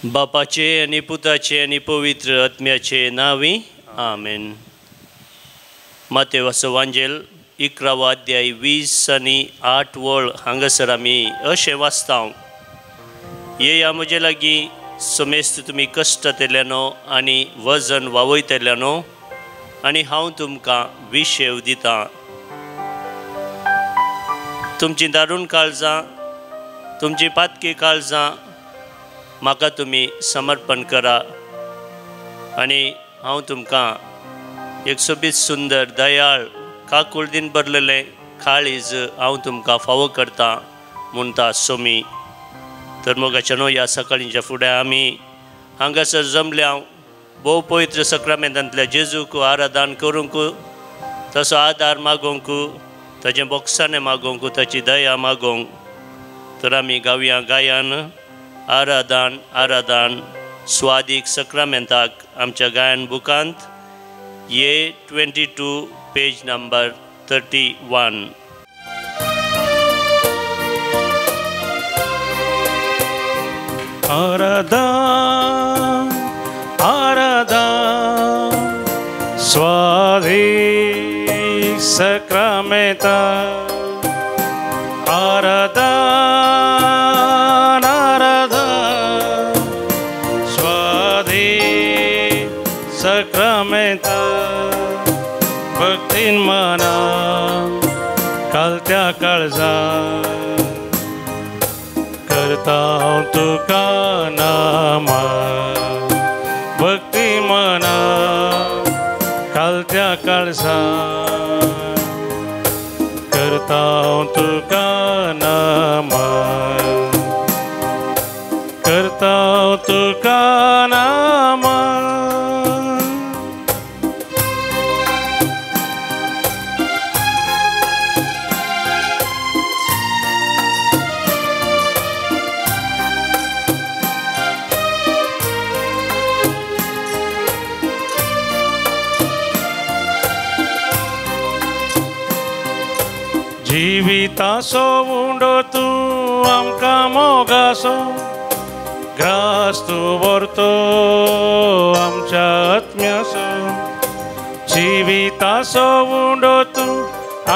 बापाचे आणि पुताचे आणि पवित्र आत्म्याचे नावी आमेन. मातेवाचो वांजेल 11 अध्याय 20 आनी 8 वळ हांगासर आमी अशें वाचता. येया म्हजे लागीं समेस्त तुमी कश्ट तेल्यानो आनी वजन वावयतेल्यानो आनी हांव तुमकां विशेव दितां. तुमची दारूण काळजां तुमची पातकी काळजां म्हाका तुमी समर्पण करा आनी हांव तुमकां एक सोबीत सुंदर दयाळ काकुळदीन भरलेलें काळीज हांव तुमकां फावो करतां म्हणटा सोमी. तर मोगाच्या न्हू ह्या सकाळींच्या फुडें आमी हांगासर जमल्या भोव पवित्र सक्रामेंतांतल्या जेजूक आराधन करूंक, तसो आदार मागोवंक, ताचें बोगसाणें मागोवंक, ताची दया मागोवंक. तर आमी गावया गायन आराधन आराधन स्वादीक सक्रामेंताक आमच्या गायन बुकांत ये 22 पेज नंबर 31. आराधन आराधन स्वादीक सक्रामेंताक आराधन आराधन स्वादीक सक्रामेंताक भक्तीन मना कालत्या काळजां करता हांव तुका नामां. भक्ती मना कालत्या काळजां करता हांव तुका नामां. करता हांव तुका नामां. जिविताचो उंडो तूं आमकां मोगाचो ग्रास तूं व्हरतो आमच्या आत्म्याचो. जिविताचो उंडो तूं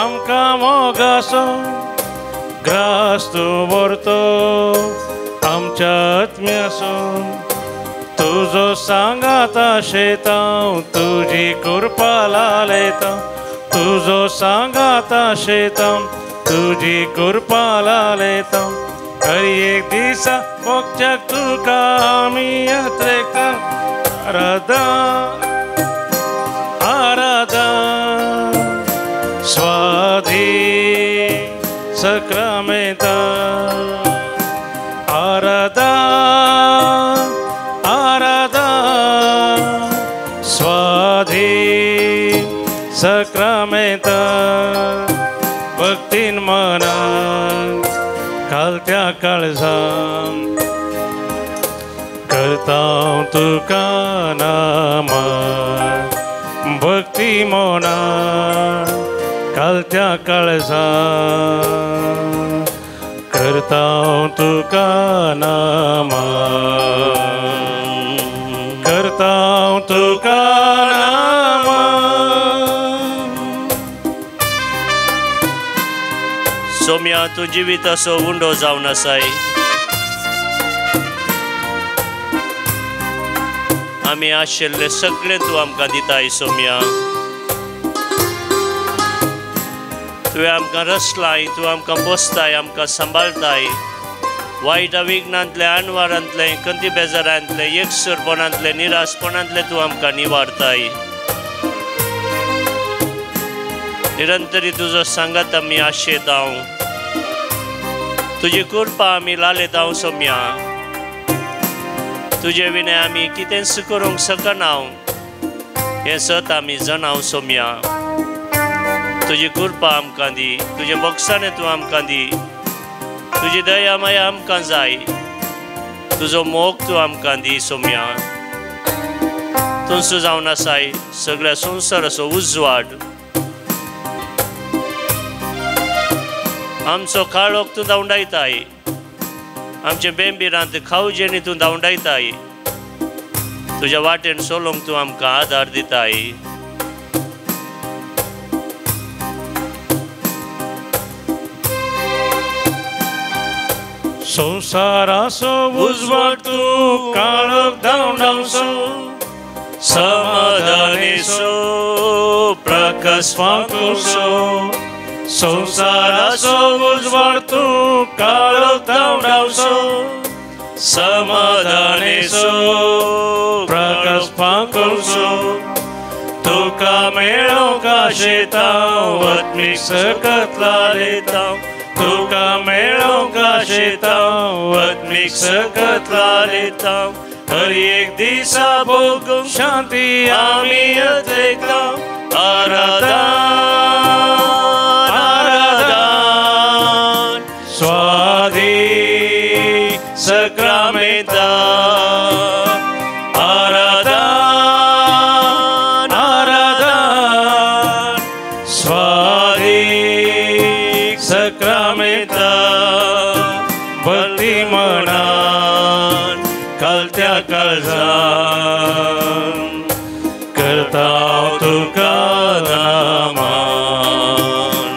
आमकां मोगाचो ग्रास तूं व्हरतो आमच्या आत्म्याचो. तुजो सांगात आशेता तुजी कृपा लालयता. तुजो सांगात आशेता तुजी कृपा लालयता. हर एक दिसा मोगच्याक तुका आमी यात्रेक आराधन आराधन स्वादीक सक्रामेंताक आराधन आराधन स्वादीक सक्रामेंताक भक्तीन मनाक कालत्या काळजां करता हांव तुका नामां. भक्ती मनाक कालत्या काळजां करता हांव तुका नामां. करता हांव तुका नामां. सोम्या तूं जिविताचो उंडो जावन आसाय. आमी आशिल्लें सगळें तूं आमकां दिताय सोम्या. तुवें आमकां रचलाय, तूं आमकां पोसताय, आमकां सांबाळताय. वायटा विघ्नांतले अणवारांतले कंती बेजारांतले एकसरपणांतले निराशपणांतले तूं आमकां निवारताय. निरंतरी तुजो सांगात आमी आशेता. तुजी कृपा आमी लालयता सोम्या. तुजे विने आमी कितेंच करूंक शकना हें सत आमी जाणाव सोम्या. तुजी कृपा आमकां दी. तुजें मोगसाणें तूं आमकां दी. तुजी दया माया आमकां जाय. तुजो मोग तूं आमकां दी सोम्या. तुमचो जावन आसाय सगळ्या संवसाराचो उजवाड. आमचो काळोख तूं धांवडायताय. आमचे बेंबीरांत खाऊ जेणी तूं धांवडायताय तुज्या वाटेन सोलोंक तूं आमकां आदार दिताय संसाराचो उजवाड तूं काळोख धांवडावचो समाधानेचो प्रकाश फांकोचो संसाराचो उजवाड तूं काळोख धांवडावचो समाधानेचो प्रकाश फांकोचो तुका मेळोंक आशेतां वत्मीक सकत लालयतां तुका मेळोंक आशेतां वत्मीक सकत लालयतां हर एक दिसा भोगूंक शांती आमी अतयतां आराधन आराधन स्वाधीन सक्रामेंता आराधन आराधन स्वाधीन सक्रामेंता भक्ती मनान कालत्या काळजान करता तुका नामान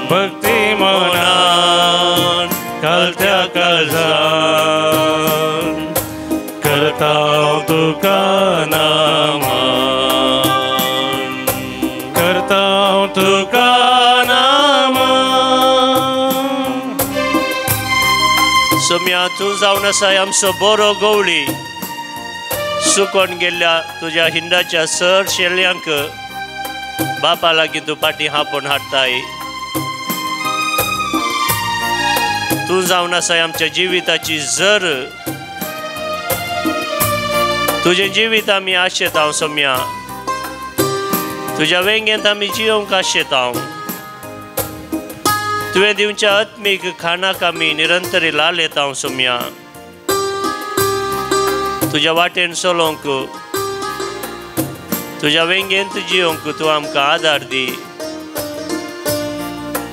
भक्ती मनान कालत्या काळजान करता तुका नामान करता तुका नामान सोम्या तूं जावन आसाय आमचो बरो गवळी सुकोन गेल्ल्या तुज्या हिंडाच्या सर शेल्यांक बापा लागीं तूं फाटीं हापोवन हाडटाय तूं जावन आसाय आमच्या जिविताची जर तुजें जिवीत आमी आशेत हांव सोम्या तुज्या वेंगेंत आमी जियोंक आशेत हांव तुवें दिवच्या आत्मीक खाणाक आमी निरंतरी लालयत हांव सोम्या तुज्या वाटेन चलोंक तुज्या वेंगेंत जियोंक तूं आमकां आदार दी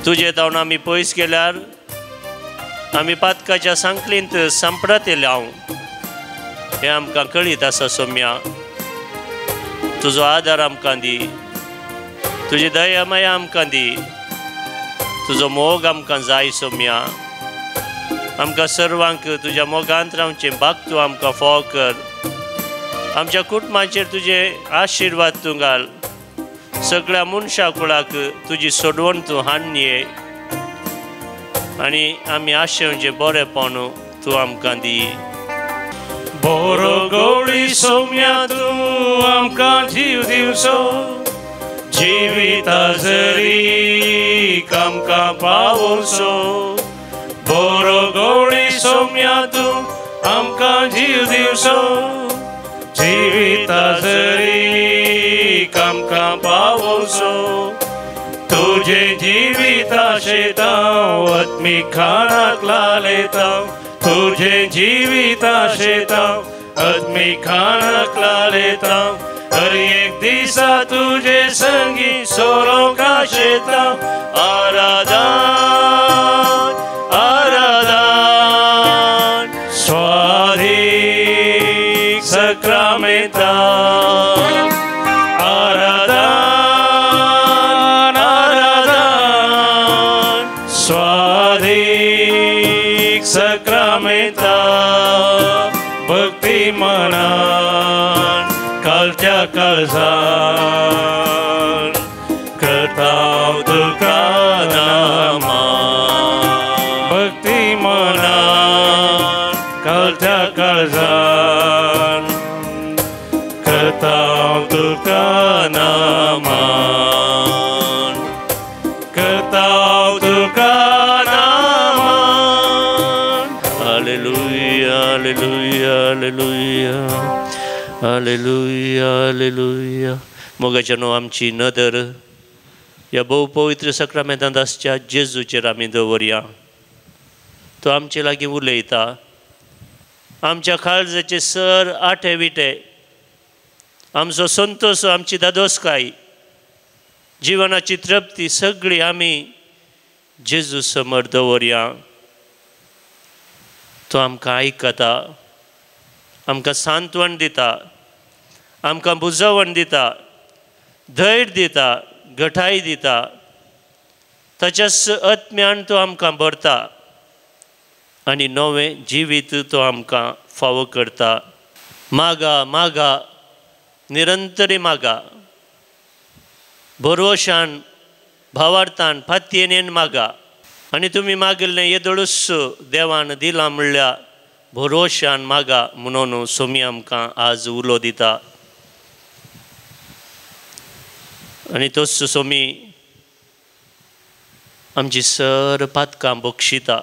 तुजे जावन आमी पयस गेल्यार आमी पातकाच्या सांकलींत संपडात येयले हांव हें आमकां कळीत आसा सोम्या तुजो आदार आमकां दी तुजी दया माया आमकां दी तुजो मोग आमकां जाय सोम्या आमकां सर्वांक तुज्या मोगांत रावचें भाग तूं आमकां फोव कर आमच्या कुटुंबाचेर तुजे आशिर्वाद तूं घाल सगळ्या मनशा कुळाक तुजी सोडवण तूं हाडये आनी आमी आशेवचें बरेंपण तूं आमकां दी बरो गवळी सोम्या तूं आमकां जीव दिवचो जिविता जरी आमकां पावोचो बरो गवळी सोम्या तूं आमकां जीव दिवचो जिविता जरी आमकां पावोचो तुजे जिवीत आशेतां वत्मी खाणाक लालयतां तुजे जिवीत आशेतां वत्मी खाणाक लालयतां हर एक दिसा तुजे संगी सोलोंक आशेतां आराधन आराधन स्वाधीन सक्रामेंता आराधन आराधन स्वाधीन सक्रामेंता भक्ती मनान कालच्या काळजान करता तुका नामान भक्ती मनान कालच्या काळजान करता तुका नामान करता तुका नामान hallelujah hallelujah hallelujah hallelujah hallelujah मोगाच्या न्हू आमची नदर ह्या भोव पवित्र सक्रामेंतांत आसच्या जेजूचेर आमी दवरया तो आमचे लागीं उलयता आमच्या काळजाचे सर आठे विटे आमचो संतोष आमची दादोसकाय जिवनाची तृप्ती सगळी आमी जेजू समोर दवरया तो आमकां आयकता, आमकां सांत्वन दिता, आमकां बुजवण दिता, धैर्य दिता, घटाय दिता. ताच्याच आत्म्यान तो आमकां भरता आनी नवें जिवीत तो आमकां फावो करता. मागा मागा, निरंतरी मागा, भरवशान, भावार्थान, फातयेन मागा. आनी तुमी मागिल्लें येदोळूच देवान दिलां म्हणल्यार भरवशान मागा म्हणून सोमी आमकां आज उलो दिता. आनी तोच सोमी आमची सर पातकां बक्षिता.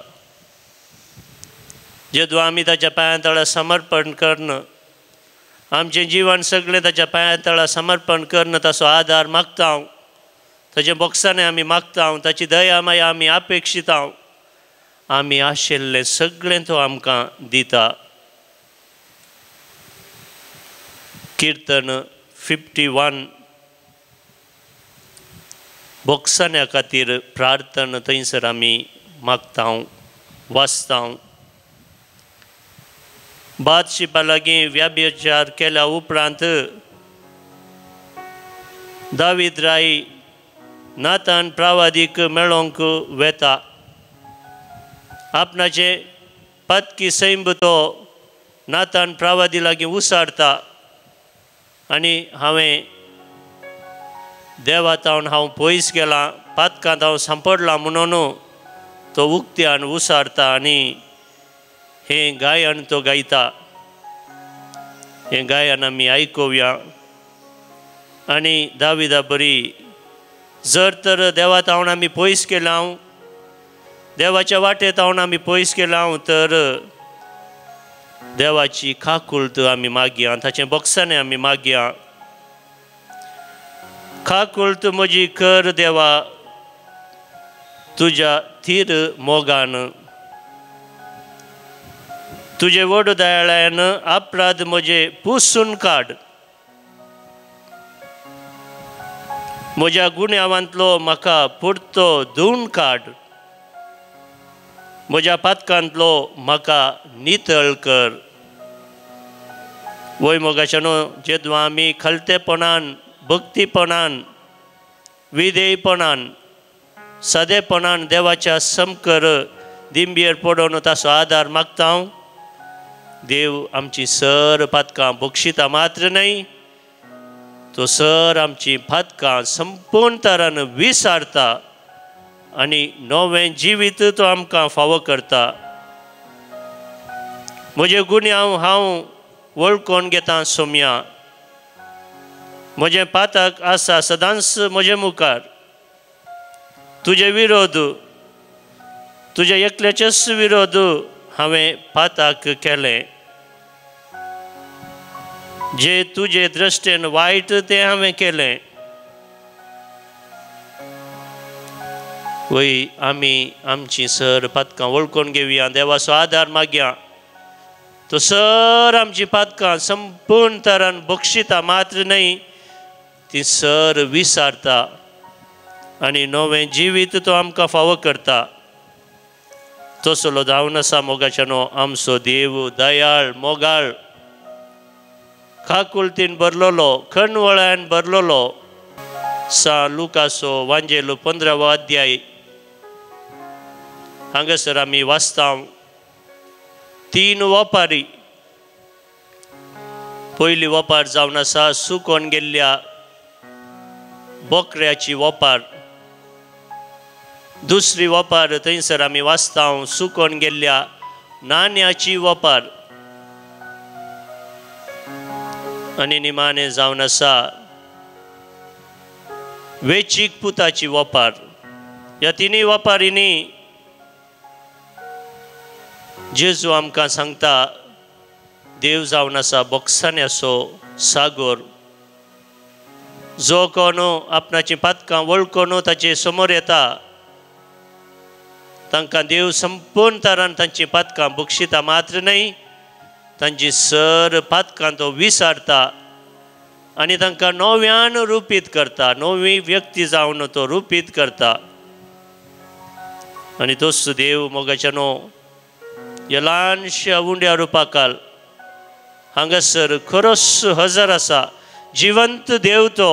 जेदू आमी ताच्या पांया तळा समर्पण करन, आमचें जिवन सगळें ताच्या पांया तळा समर्पण करन, ताचो आदार मागता हांव, ताचे बोगसाने आमी मागता हांव, ताची दया माया आमी अपेक्षीत हांव. आमी आशिल्लें सगळें तो आमकां दिता. किर्तन 51 बोगसान्या खातीर प्रार्थना थंयसर आमी मागता हांव, वाचता हांव. बादशिपा लागीं व्यभिचार केल्या उपरांत दावीद राय नातान प्रावादीक मेळोवंक वेता. आपणाचे पातकी सैम तो नातान प्रावादी लागीं उसारता आनी हांवें देवातावन हांव पयस गेलां, पातकांत हांव सांपडलां म्हणून तो उक्त्यान उसारता आनी हें गायन तो गायता. हें गायन आमी आयकुया. आनी दाविदा बरी, जर तर देवातावन आमी पयस केलां, देवाच्या वाटेंत आमी पयस केलां, तर देवाची खाकुळट आमी मागया, ताचें बोगसाणें आमी मागया. खाकुळट म्हजी कर देवा तुज्या थीर मोगान, तुजे व्हड दयाळान अपराध म्हजे पुसून काड. म्हज्या गुन्यांवांतलो म्हाका पुरतो धुवन काड. म्हज्या पातकांतलो म्हाका नितळ कर. वय मोगाच्यानो, जेदू आमी खलतेपणान, भक्तीपणान, विधेयपणान, सादेपणान देवाच्या समकर दिंबयेर पडोवन ताचो आदार मागता हांव, देव आमची सर पातकां बक्षिता मात्र न्हय, तो सर आमची पातकां संपूर्ण तरान विसारता आनी नवें जिवीत तो आमकां फावो करता. म्हजे गुन्यांव हांव वळखून घेता सोम्या. म्हजें पातक आसा सदांच म्हजे मुखार. तुजे विरोध, तुजे एकल्याचेच विरोध हांवें पातक केलें. जे तुजे दृश्टेन वायट तें हांवें केलें. वय आमी आमची सर पातकां वळखून घेवया, देवाचो आदार मागया. तो सर आमची पातकां संपूर्ण तरान बक्षिता मात्र न्हय, ती सर विसारता आनी नवें जिवीत तो आमकां फावो करता. तसलो जावन आसा मोगाच्यानो आमचो देव दयाळ, मोगाळ, खाकुळटीन भरलोलो, खणवळ्यान भरलोलो. सा लुकाचो वांजेलो 15वो अध्याय हांगासर आमी वाचता. 3 वपारी. पयली वपार जावन आसा सुकोन गेल्ल्या बोकड्याची वपार. दुसरी वपार थंयसर आमी वाचता सुकोन गेल्ल्या नाण्याची वपार. आनी निमाणें जावन आसा वेचीक पुताची वपार. ह्या तिनूय वपारींनी जेजू आमकां सांगता, देव जावन आसा बोगसाण्याचो सागोर. जो कोण आपणाची पातकां वळखून ताचे समोर येता, तांकां देव संपूर्ण तरान तांची पातकां बक्षिता मात्र न्हय, तांची सर पातकां तो विसारता आनी तांकां नव्यान रुपीत करता, नवी व्यक्ती जावन तो रुपीत करता. आनी तोच देव मोगाच्यानो ह्या ल्हानशा उंड्या रुपाकाल हांगासर खरोच हजर आसा जिवंत देव तो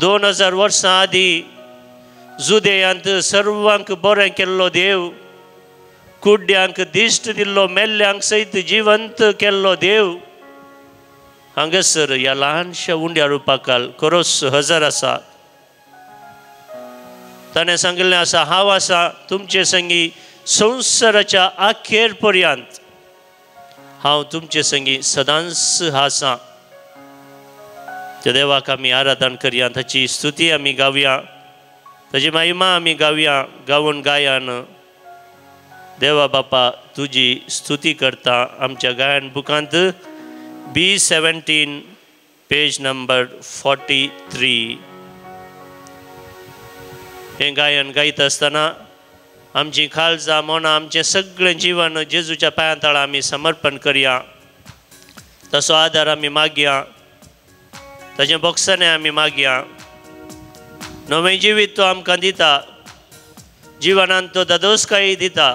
2000 वर्सां आदीं जुदेयांत सर्वांक बरें केल्लो देव कुड्ड्यांक दिश्ट दिल्लो मेल्ल्यांक सयत जिवंत केल्लो देव हांगासर ह्या ल्हानशा उंड्या रुपाकाल खरोच हजर आसा ताणें सांगिल्लें आसा हांव आसा तुमचे संगी संवसाराच्या आखेर पर्यंत हांव तुमचे संगी सदांच आसां त्या देवाक आमी आराधन करया ताची स्तुती आमी गावया ताची महिमा आमी गावया गावन गायन देवा बापा तुजी स्तुती करता आमच्या गायन बुकांत B17 पेज नंबर 43 हे गायन गायत आसतना आमची खालजा मोना आमचें सगळें जीवन जेजूच्या पांया तळा आमी समर्पण करया तसो आदार आमी मागया ताचे बॉक्साने आमी मागया नवें जिवीत तो आमकां दिता जिवनांत तो दादोसकाय दिता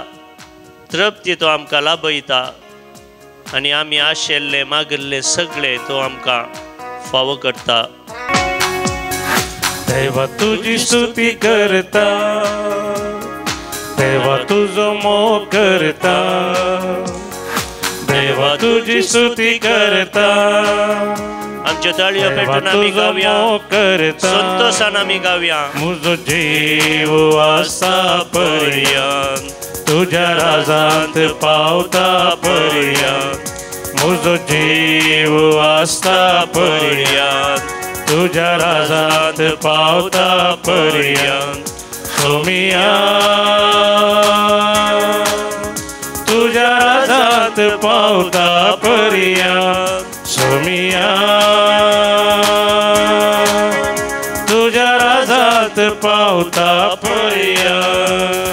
तृप्ती तो आमकां लाभयता आनी आमी आशेल्ले मागिल्ले सगळे तो आमकां फावो करता देवा तुझी स्तुती करता देवा तुझो मोग करता देवा तुझी स्तुती करता आमच्या ताळयो पेटून आमी गावया संतोषान आमी गावया म्हजो जीव आसा पर्यंत तुझ्या राजांत पावता पर्यंत म्हजो जीव आसा पर्यंत तुझ्या राजांत पावता पर्यंत सोमिया तुझ्या राजांत पावता पर्यंत सोमिया तुझ्या राजांत पावता पर्यंत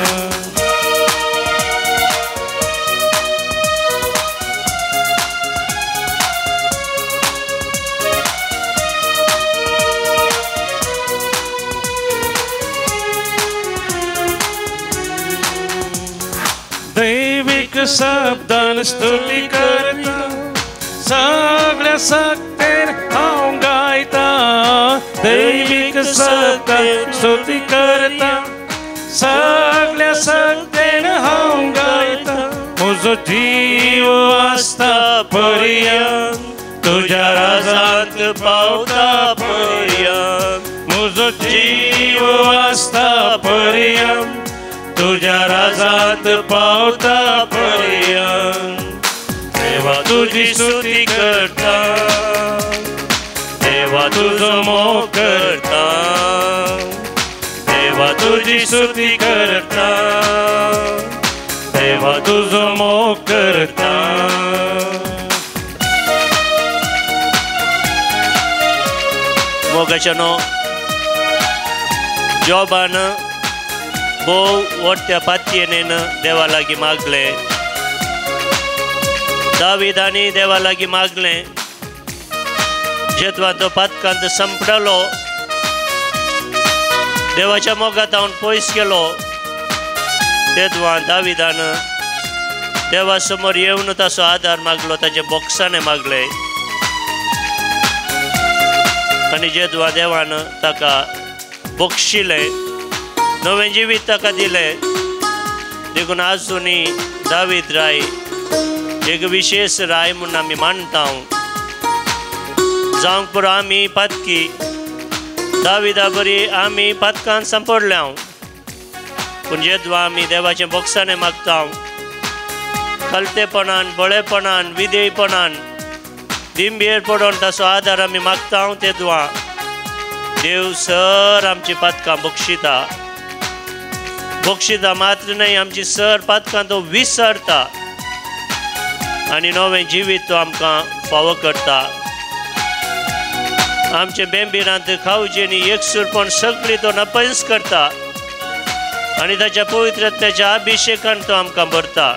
दैविक शब्दान स्तुती करता सगळ्या सक्तेर हांव गायता दैविक शब्दान स्तुती करता सगळ्या सक्तेर हांव गायता म्हजो जीव आसता पर्यंत तुझ्या राजांत पावता पर्यंत म्हजो जीव आसता पर्यंत तुझ्या राजांत पावता पर्यंत देवा तुझी स्तुती करता देवा तुझो मोग करता देवा तुझी स्तुती करता देवा तुझो मोग करता मोगाच्या नो जॉबान भोव वट्या पातयेन देवा लागीं मागले दाविदानी देवा लागीं मागलें जेतवा तो पातकांत संपडलो देवाच्या मोगात हांव पयस गेलो तेदवा दाविदान देवा समोर येवन ताचो आदार मागलो ताचे बॉक्साने मागले आनी जेदवा देवान ताका बक्षिलें नवें जिवीत ताका दिलें देखून आजुनी दावीद राय एक विशेष राय म्हणून आमी मानता जावंक पुरो आमी पातकी दाविदा बरी आमी पातकान सांपडल्या पूण जेदवा आमी देवाच्या बॉक्साने मागता खलतेपणान बळेपणान विधेयपणान दिंबेर पडोन ताचो आदार आमी मागता तेदवा देव सर आमची पातकां बक्षिता मात्र न्हय आमची सर पातकां तो विसरता आनी नवें जिवीत तो आमकां फावो करता आमचे बेंबीरांत खावचेनी एकसूरपण सगळी तो नपयस करता आनी ताच्या पवित्रतेच्या अभिशेकान तो आमकां भरता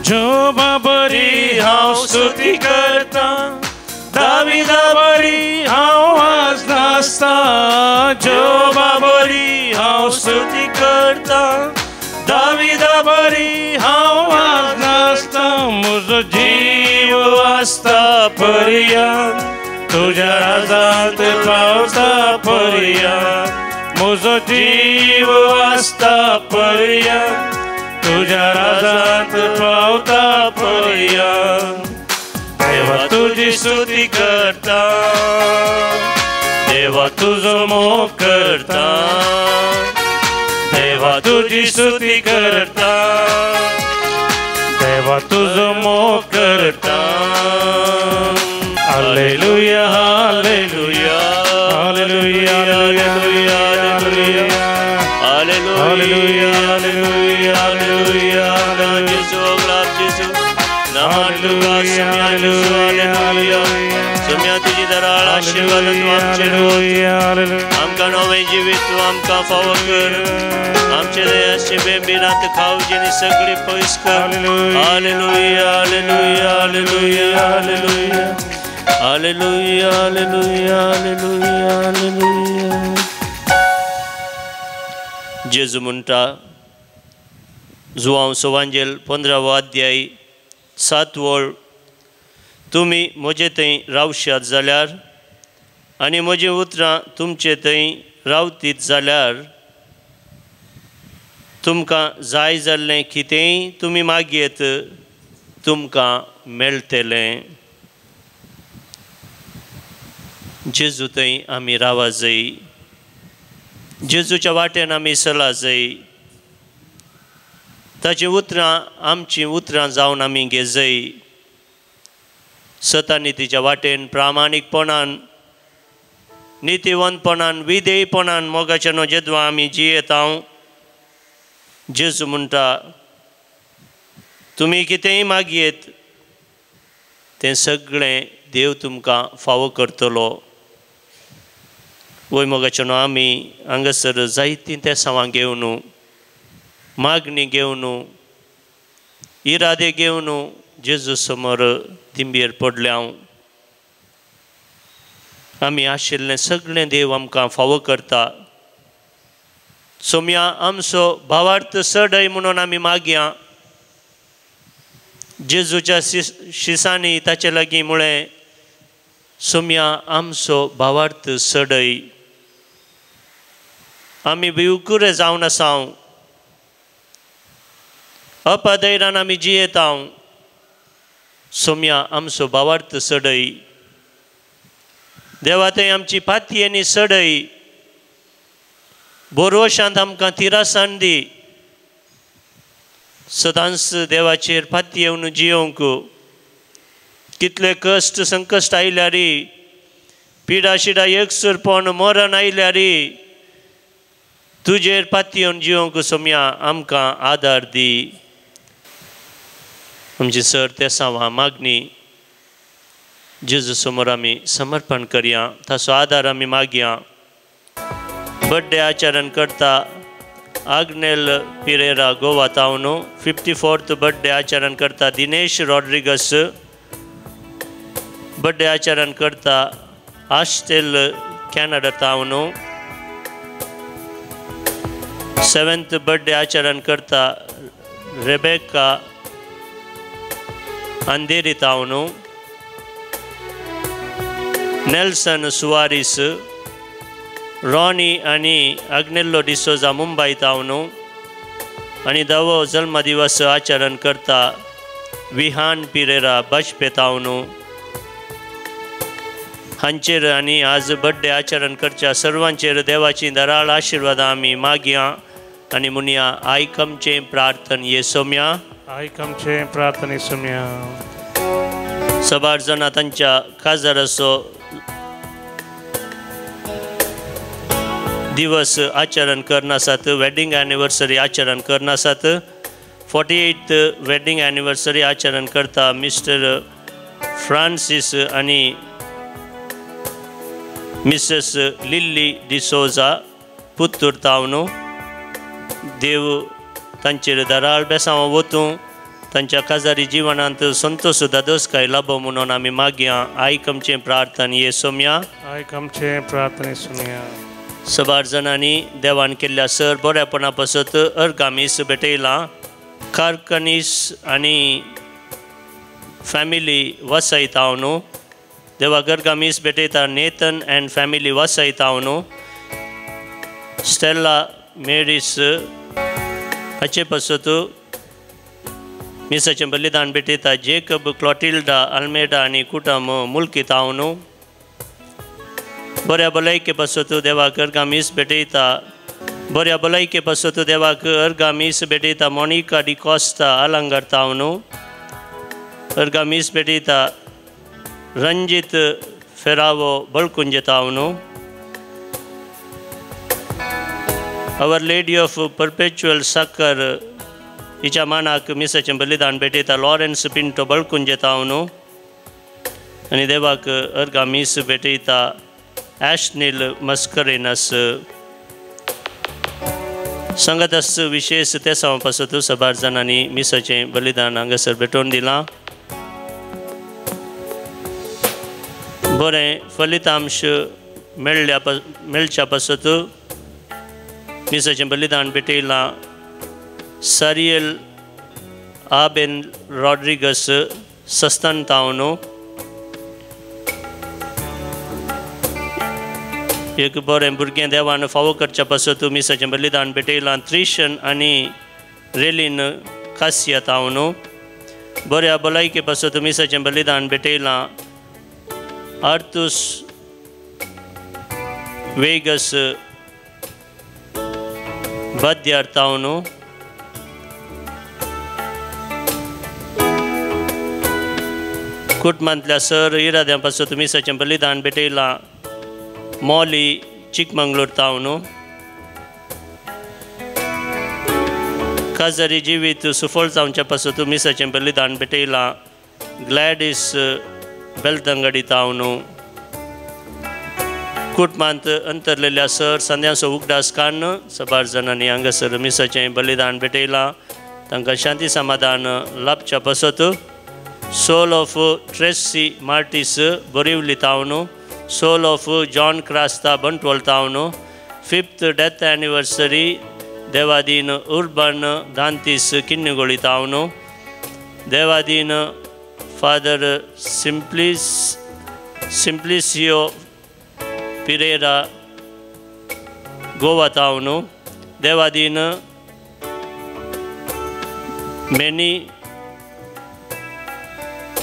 जोबा बरी हांव स्तुती करता दाविदा बरी हांव नाचता जोबा बरी हांव स्तुती करता दाविदा बरी हांव आज नाचता म्हजो जीव आसता पर्यंत तुज्या राजांत पावता पर्यंत म्हजो जीव आसता पर्यंत तुझ्या राजांत पावता पर्यंत देवा तुझी स्तुती करता देवा तुझो मोग करता देवा तुझी स्तुती करता देवा तुझो मोग करता हालेलुया hallelujah hallelujah hallelujah hallelujah hallelujah hallelujah हालेलुया सोम्या तुझी दराळ आशीर्वाद आमकां नवें जिवीत तूं आमकां फावो कर आमचे दयाचे बेंबिनात खावची आनी सगळी पयस कर hallelujah hallelujah hallelujah hallelujah hallelujah hallelujah hallelujah hallelujah जेजू म्हणटा जुआंव सवांजेल 15वो अध्याय 7 वळ तुमी म्हजे थंय रावशात जाल्यार आनी म्हजी उतरां तुमचे थंय रावतीत जाल्यार तुमकां जाय जाल्लें कितेंय तुमी मागयेत तुमकां मेळटलें जेजू थंय आमी रावा जाय जेजूच्या वाटेन आमी चला जाय ताची उतरां आमची उतरां जावन आमी घे जाय सतानितीच्या वाटेन प्रामाणीकपणान नितीवंतपणान विधेयपणान मोगाच्या नोजेद्वा आमी जियेता जेजू म्हणटा तुमी कितेंय मागयेत तें सगळें देव तुमकां फावो करतलो वय मोगाच्या आमी हांगासर जायतीं तेसांवां घेवन मागणी घेवन इरादे घेवन जेजू समोर तिंबेर पडल्या आमी आशिल्लें सगळें देव आमकां फावो करता सोम्या आमचो भावार्थ चडय म्हणून आमी मागया जेजूच्या शिसांनी ताचे लागीं म्हळें सोम्या आमचो भावार्थ चडय आमी भिवकुरे जावन आसा अपधैर्यान आमी जियेता सोम्या आमचो भावार्थ चडय देवा थंय आमची पातयेनी आनी चडय बोरवशांत आमकां तिरासाण दी सदांच देवाचेर पातये येवन जियोंक कितले कश्ट संकश्ट आयल्यार पिडा शिडा एकसुरपण मरण आयल्यार तुजेर पातयेवन जियोंक सोम्या आमकां आदार दी आमची सर तेसांवां मागणी जेजू समोर आमी समर्पण करया ताचो आदार आमी मागया बर्थडे आचरण करता Agnel Pereira Goa town 54th birthday आचरण करता दिनेश रॉड्रिगस बर्थडे आचरण करता आस्टेल कॅनडा टावन 7th बर्थडे आचरण करता रेबेका अंधेरी टावन नेल्सन सुवारिस रॉनी आनी आग्नेल्लो डिसोजा मुंबई टावन आनी 10वो जन्मदिवस आचरण करता विहान पिरेरा बशपे टावन हांचेर आनी आज बर्थडे आचरण करच्या सर्वांचेर देवाची दराळ आशीर्वाद आमी मागया आनी म्हणया आयकमचे प्रार्थन येसोम्या आयकमचे प्रार्थन येसोम्या सबार जाणां तांच्या काजाराचो दिवस आचरण करनासात वेडिंग एनिवर्सरी आचरण करनासात 48th वेडिंग एनिवर्सरी आचरण करता मिस्टर फ्रांसीस आनी मिसेस लिल्ली डिसोजा पुत्तूर टावन देव तांचेर दराळ बेसांव वतूं तांच्या काजारी जिवनांत संतोष दादोसकाय लाभो म्हणून आमी मागया. आयक आमचें प्रार्थना येसोम्या. आयक आमचें प्रार्थना सुमया. सबार जाणांनी देवान केल्ल्या सर बऱ्यापणा पासत अर्गामीस भेटयला. कारकनीस आनी फॅमिली वासायता हांव न्हू. देवा गर्गामीस भेटयता नेतन अँड फॅमिली वासायता हांव न्हू. स्टेला मेरीस हाचे पासत मिसाचें बलिदान भेटयता. जेकब क्लॉटिल्डा आल्मेडा आनी कुटुंब मुल्कीत हांव न्हू. बऱ्या भलायके पासत देवाक अर्गामीस भेटयता. बऱ्या भलायके पासत देवाक अर्गामीस भेटयता. मोनिका डी कॉस्टा आलंगारता हांव न्हू. अर्गामीस भेटयता. रंजीत फेरावो बळकुंजेता हांव न्हू. अवर लेडी ऑफ परपेच्युअल साकर हिच्या मानाक मिसाचें बलिदान भेटयता. लॉरेन्स पिंटो बळकुंजेता हांव न्हू. आनी देवाक अर्गामीस भेटयता. ॲशनील मस्करेनस संगतस विशेष ते पासत सबार जाणांनी मिसाचें बलिदान हांगासर भेटोवन दिलां. बरें फलितांश मेळच्या पासत मिसाचें बलिदान भेटयलां. सारियल आबेन रॉड्रिगस सस्तंत हांव न्हू. एक बरें भुरगें देवान फावो करच्या पासत मिसाचें बलिदान भेटयलां. त्रिशन आनी रेलीन खासियत हांव न्हू. बऱ्या भलायके पासत मिसाचें बलिदान भेटयलां. आर्थूस वेगस बाद्यार्थ हांव न्हू. कुटुंबांतल्या सर इराद्यां पासत मिसाचें बलिदान भेटयलां. मॉली चिकमंगळूर हांव न्हू. काजारी जिवीत सुफळ जावच्या पासत मिसाचें बलिदान भेटयलां. ग्लॅडीस बेलतंगडी हांव न्हू. कुटुंबांत अंतरलेल्या सर संध्याचो उगडास काडन सबार जाणांनी हांगासर मिसाचें बलिदान भेटयलां. तांकां शांती समाधान लाभच्या पासत soul of Tracy Martis Borivali हांव न्हू. सोल ऑफ जॉन क्रास्ता बंटवॉल्ता हांव न्हू. 5th डेथ एनिवर्सरी देवादीन उर्बन दांतीस किन्नगोळीत हांव न्हू. देवादीन फादर सिम्प्लिसियो पिरेरा गोवात हांव न्हू. देवादीन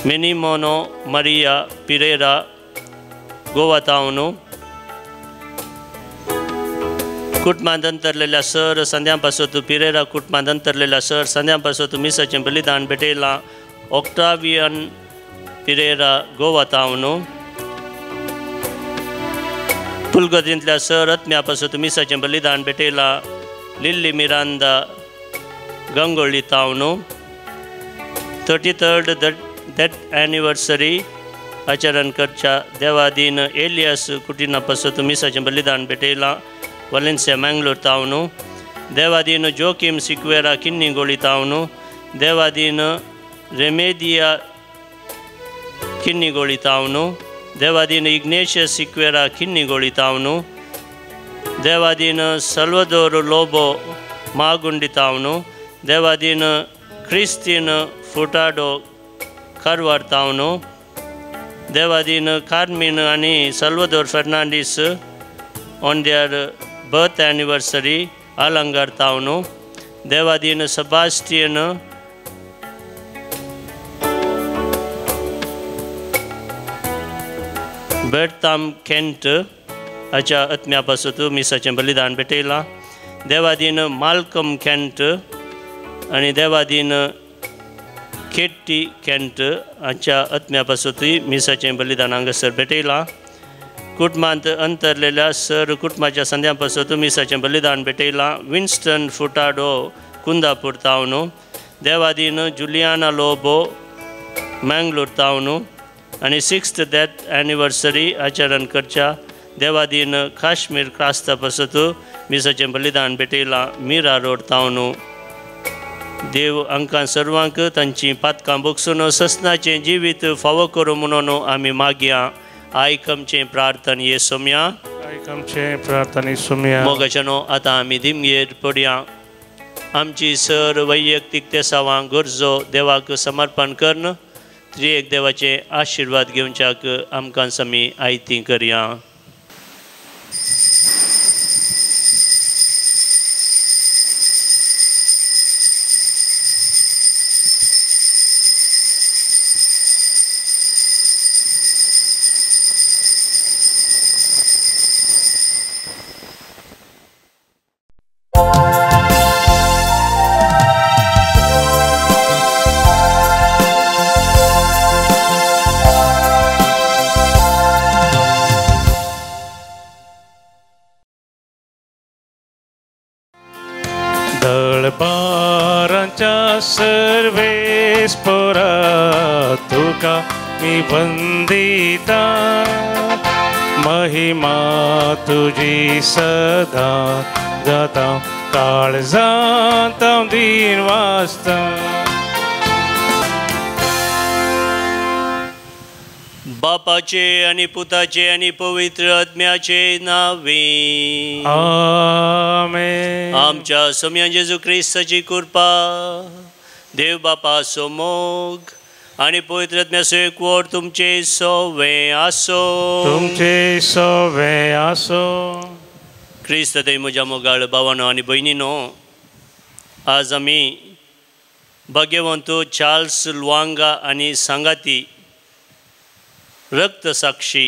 मेनिमोनो मारिया पिरेरा गोवात हांव न्हू. कुटुंबांत अंतरलेल्या सर संध्यां पासत पिरेरा कुटुंबांत अंतरलेल्या सर संध्यां पासत मिसाचें बलिदान भेटयलां. ऑक्टावियन पिरेरा गोवात हांव न्हू. पुलगतींतल्या सर आत्म्या पासत मिसाचें बलिदान भेटयलां. लिल्ली मिरांदा गंगोळीत हांव न्हू. 33rd डेथ एनिवर्सरी आचरण करच्या देवादीन एलियास कुटिना पासत मिसाचें बलिदान भेटयलां. वलेन्सिया मँगलोर हांव न्हू. देवादीन जोकिम सिक्वेरा किन्नीगोळीत हांव न्हू. देवादीन रेमेदिया किन्नीगोळीत हांव न्हू. देवादीन इग्नेशियस सिक्वेरा किन्नीगोळीत हांव न्हू. देवादीन सल्वदोर लोबो मागुंडीत हांव न्हू. देवादीन क्रिस्तीन फुटाडो कारवार हांव न्हू. देवादीन कार्मिन आनी Salvador Fernandes on their birth anniversary Alangar हांव न्हू. देवादीन सबास्टियन बेर्ताम केंट हाच्या आत्म्या पासत मिसाचें बलिदान भेटयलां. देवादीन माल्कम केंट आनी देवादीन केट्टी केंट हाच्या आत्म्या पासतूय मिसाचें बलिदान हांगासर भेटयलां. कुटुंबांत अंतरलेल्या सर कुटुंबाच्या संध्या पासत मिसाचें बलिदान भेटयलां. विन्स्टन फुटाडो कुंदापूर हांव न्हू. देवादीन जुलियाना लोबो मँगलोर हांव न्हू. आनी 6th डेथ एनिवर्सरी आचरण करच्या देवादीन काश्मीर क्रास्ता पासत मिसाचें बलिदान भेटयलां. मिरा रोड हांव न्हू. देव आमकां सर्वांक तांची पातकां बगसून ससनाचें जिवीत फावो करूं म्हणून आमी मागया. आयक आमचें प्रार्थना येसुम्या. आयक आमचें प्रार्थना येसुम्या. मोगाचनो आतां आमी दिमगेर पडया. आमची सर वैयक्तीक तेसावां गरजो देवाक समर्पण करन त्रिएक देवाचे आशिर्वाद घेवच्याक आमकां समी आयती करया. दळबारांच्या सर्वेस्परा तुका मी वंदिता. महिमा तुझी सदा जाता काळजांत दिन वाजता. बापाचे आणि पुताचे आणि पवित्र आत्म्याचे नावे. आमेन. आमच्या सम्या जेजू ख्रिस्ताची कृपा, देव बापा मोग आणि पवित्र आत्म्याचो एकवट तुमचे सवे आसो. तुमचे सवे आसो. ख्रिस्त ते म्हज्या मोगाळ भावानो आनी भयणीनो, आज आमी भाग्यवंत चार्ल्स लुआंगा आनी सांगाती रक्त साक्षी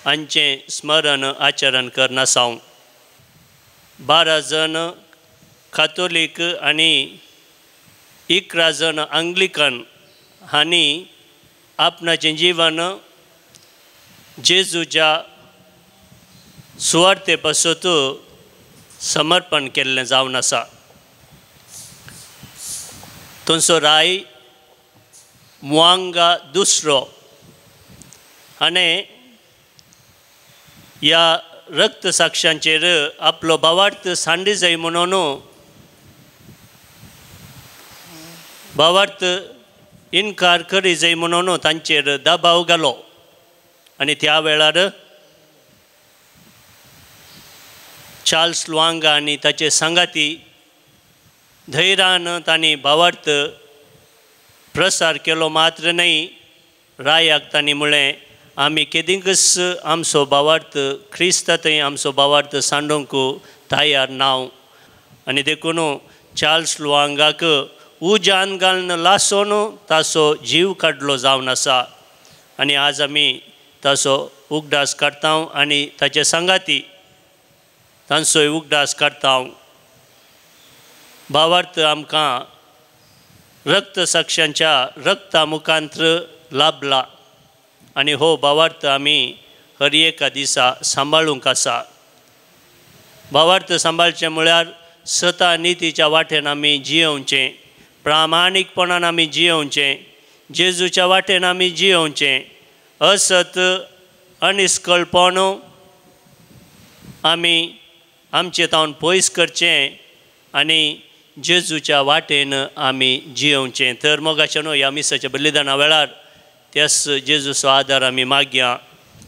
हांचें स्मरण आचरण करना सावन 12 जण कातोलीक आनी 11 जण अंग्लिकन हांणी आपणाचें जीवन जेजूच्या सुवार्ते पासत समर्पण केल्लें जावन आसा. तुमचो राय मुआंगा दुसरो हाणें ह्या रक्त साक्षांचेर आपलो भावार्थ सांडी जाय म्हणून भावार्थ इन्कार करी जाय म्हणून तांचेर दबाव घालो. आनी त्या वेळार चार्ल्स लुआंगा आनी ताचे सांगाती धैर्यान तांणी भावार्थ प्रसार केलो. मात्र न्हय, रायाक तांणी म्हळें आमी केदींकच आमचो भावार्थ ख्रिस्ता थंय आमचो भावार्थ सांडूंक तयार नाव. आनी देखून चार्ल्स लुआंगाक उजान घालून लासोन ताचो जीव काडलो जावन आसा. आनी आज आमी ताचो उगडास करता आनी ताचे सांगाती तांचोय उगडास करता. भावार्थ आमकां रक्त साक्षांच्या रक्ता मुखांत्र लाभला आनी हो भावार्थ आमी हर एका दिसा सांबाळूंक आसा. भावार्थ सांबाळचें म्हळ्यार सता नितीच्या वाटेन आमी जियोवचें, प्रामाणीकपणान आमी जियोवचें, जेजूच्या वाटेन आमी जियोवचें, असत अनिस्कळपण आमी आमचे तावन पयस करचें आनी जेजूच्या वाटेन आमी जियोवचें. तर मोगाचें न्हू ह्या मिसाच्या बलिदाना वेळार त्याच जेजूचो आदार आमी मागया.